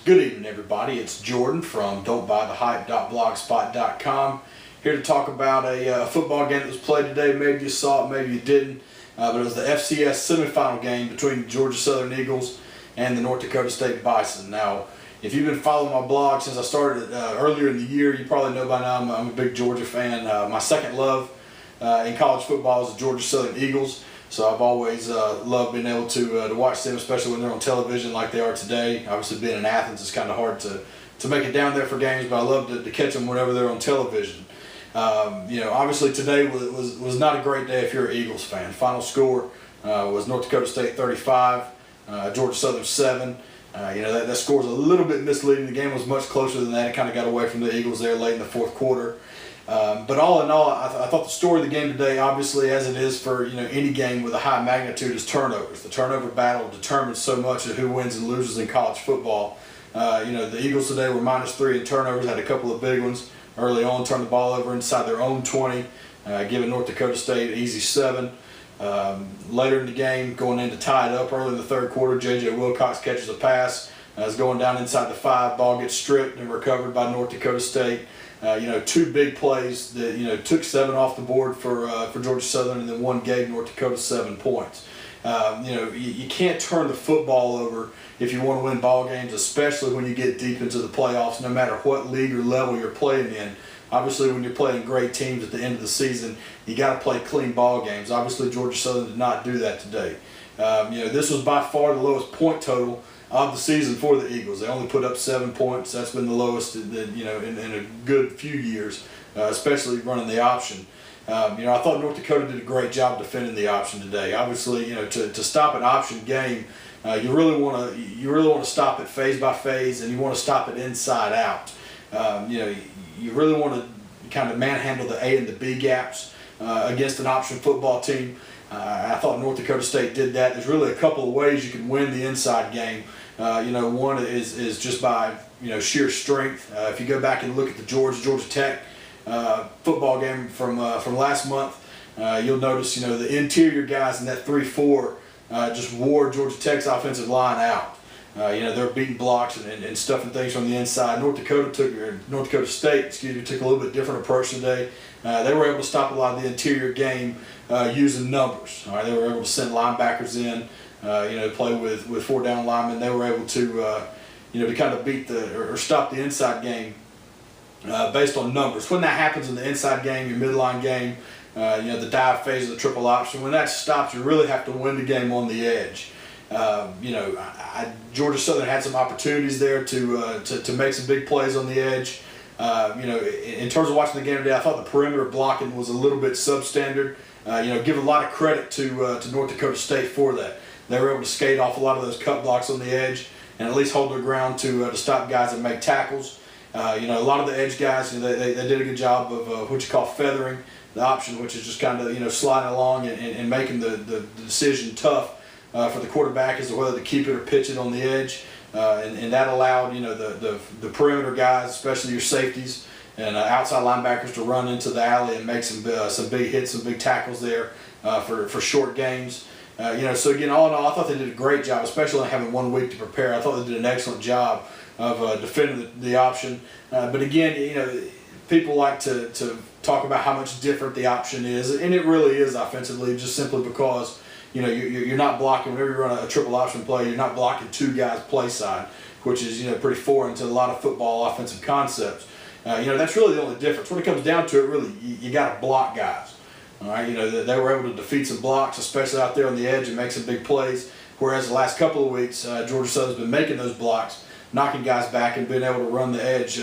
Good evening, everybody. It's Jordan from don'tbuythehype.blogspot.com, here to talk about a football game that was played today. Maybe you saw it, maybe you didn't, but it was the FCS Semifinal game between the Georgia Southern Eagles and the North Dakota State Bison. Now, if you've been following my blog since I started earlier in the year, you probably know by now I'm a big Georgia fan. My second love in college football is the Georgia Southern Eagles. So I've always loved being able to watch them, especially when they're on television like they are today. Obviously, being in Athens, it's kind of hard to make it down there for games, but I love to catch them whenever they're on television. Obviously today was not a great day if you're an Eagles fan. Final score was North Dakota State 35, Georgia Southern 7. That score is a little bit misleading. The game was much closer than that. It kind of got away from the Eagles there late in the fourth quarter. But all in all, I thought the story of the game today, obviously as it is for any game with a high magnitude, is turnovers. The turnover battle determines so much of who wins and loses in college football. The Eagles today were -3 in turnovers, had a couple of big ones early on, turned the ball over inside their own 20, giving North Dakota State an easy 7. Later in the game, going in to tie it up early in the third quarter, J.J. Wilcox catches a pass, is going down inside the 5, ball gets stripped and recovered by North Dakota State. Two big plays that took 7 off the board for Georgia Southern, and then one gave North Dakota 7 points. You can't turn the football over if you want to win ball games, especially when you get deep into the playoffs, no matter what league or level you're playing in. Obviously, when you're playing great teams at the end of the season, you got to play clean ball games. Obviously, Georgia Southern did not do that today. This was by far the lowest point total of the season for the Eagles. They only put up 7 points. That's been the lowest in a good few years, especially running the option. I thought North Dakota did a great job defending the option today. Obviously, to stop an option game, you really want to stop it phase by phase, and you want to stop it inside out. You really want to kind of manhandle the A and the B gaps against an option football team. I thought North Dakota State did that. There's really a couple of ways you can win the inside game. One is just by sheer strength. If you go back and look at the Georgia Tech football game from last month, you'll notice the interior guys in that 3-4 just wore Georgia Tech's offensive line out. They're beating blocks and stuffing things from the inside. North Dakota State took a little bit different approach today. They were able to stop a lot of the interior game using numbers. All right, they were able to send linebackers in, play with 4 down linemen. They were able to kind of beat or stop the inside game based on numbers. When that happens in the inside game, your midline game, the dive phase of the triple option, when that stops, you really have to win the game on the edge. Georgia Southern had some opportunities there to make some big plays on the edge. In terms of watching the game today, I thought the perimeter blocking was a little bit substandard. Give a lot of credit to North Dakota State for that. They were able to skate off a lot of those cut blocks on the edge and at least hold their ground to stop guys that make tackles. A lot of the edge guys, they did a good job of what you call feathering the option, which is just kind of sliding along and making the decision tough for the quarterback as to whether to keep it or pitch it on the edge. And that allowed the perimeter guys, especially your safeties and outside linebackers, to run into the alley and make some big hits, some big tackles there for short games. So again, all in all, I thought they did a great job, especially having 1 week to prepare. I thought they did an excellent job of defending the option. But again, people like to talk about how much different the option is, and it really is offensively, just simply because you're not blocking. Whenever you run a triple option play, you're not blocking 2 guys play side, which is pretty foreign to a lot of football offensive concepts. That's really the only difference. When it comes down to it, really, you got to block guys. All right, they were able to defeat some blocks, especially out there on the edge, and make some big plays. Whereas the last couple of weeks, Georgia Southern's been making those blocks, knocking guys back, and being able to run the edge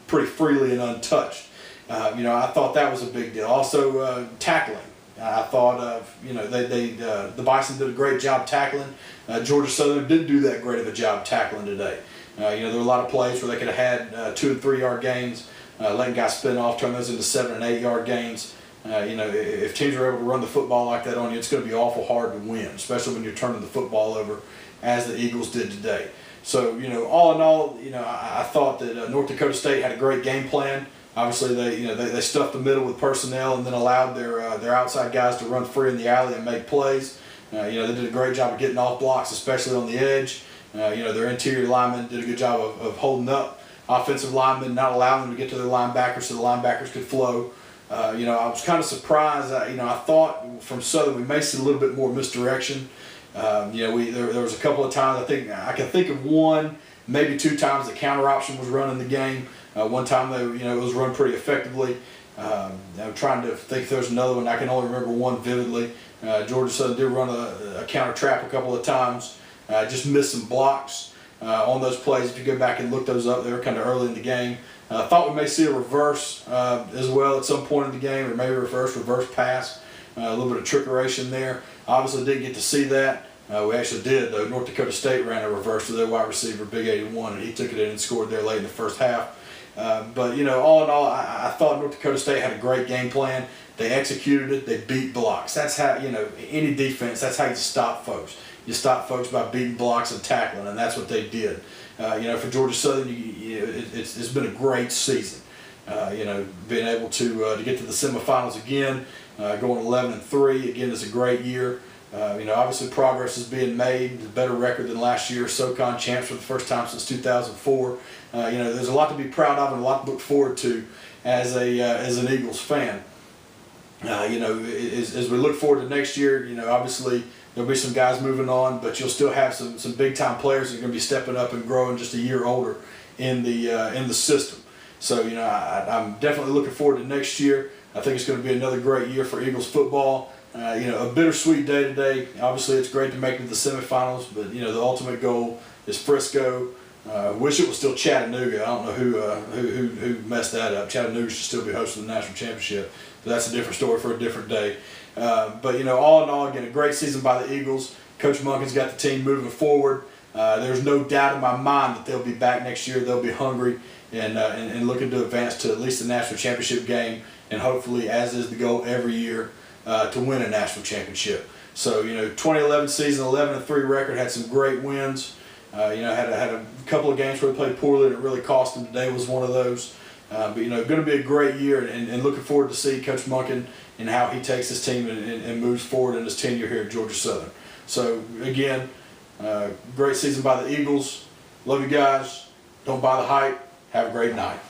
pretty freely and untouched. I thought that was a big deal. Also, tackling. I thought the Bison did a great job tackling. Georgia Southern didn't do that great of a job tackling today. There were a lot of plays where they could have had 2 and 3 yard gains, letting guys spin off, turn those into 7 and 8 yard gains. If teams are able to run the football like that on you, it's going to be awful hard to win, especially when you're turning the football over as the Eagles did today. So, all in all, I thought that North Dakota State had a great game plan. Obviously, they stuffed the middle with personnel and then allowed their outside guys to run free in the alley and make plays. They did a great job of getting off blocks, especially on the edge. Their interior linemen did a good job of holding up offensive linemen, not allowing them to get to their linebackers so the linebackers could flow. I was kind of surprised. I thought from Southern we may see a little bit more misdirection. There was a couple of times I can think of one, maybe two times the counter option was run in the game. One time though, it was run pretty effectively. I'm trying to think if there's another one. I can only remember one vividly. Georgia Southern did run a counter trap a couple of times. Just missed some blocks on those plays. If you go back and look those up, they were kind of early in the game. I thought we may see a reverse as well at some point in the game, or maybe a reverse pass. A little bit of trickeration there. Obviously didn't get to see that. We actually did, though. North Dakota State ran a reverse to their wide receiver, Big 81, and he took it in and scored there late in the first half. But all in all, I thought North Dakota State had a great game plan. They executed it. They beat blocks. That's how, any defense, that's how you stop folks. You stop folks by beating blocks and tackling, and that's what they did. For Georgia Southern, it's been a great season. Being able to get to the semifinals again, going 11-3 again is a great year. Obviously progress is being made. A better record than last year. SoCon champs for the first time since 2004. There's a lot to be proud of and a lot to look forward to as an Eagles fan. As we look forward to next year, obviously there'll be some guys moving on, but you'll still have some big time players that are going to be stepping up and growing just a year older in the system. So I'm definitely looking forward to next year. I think it's going to be another great year for Eagles football. A bittersweet day today. Obviously, it's great to make it to the semifinals, but the ultimate goal is Frisco. Wish it was still Chattanooga. I don't know who messed that up. Chattanooga should still be hosting the national championship, but that's a different story for a different day. But all in all, again, a great season by the Eagles. Coach Monken's got the team moving forward. There's no doubt in my mind that they'll be back next year. They'll be hungry and looking to advance to at least the national championship game, and hopefully, as is the goal every year, to win a national championship. So 2011 season, 11-3 record, had some great wins. Had a couple of games where they played poorly and it really cost them. Today was one of those. But going to be a great year, and looking forward to see Coach Monken and how he takes his team and moves forward in his tenure here at Georgia Southern. So again, great season by the Eagles. Love you guys. Don't buy the hype. Have a great night.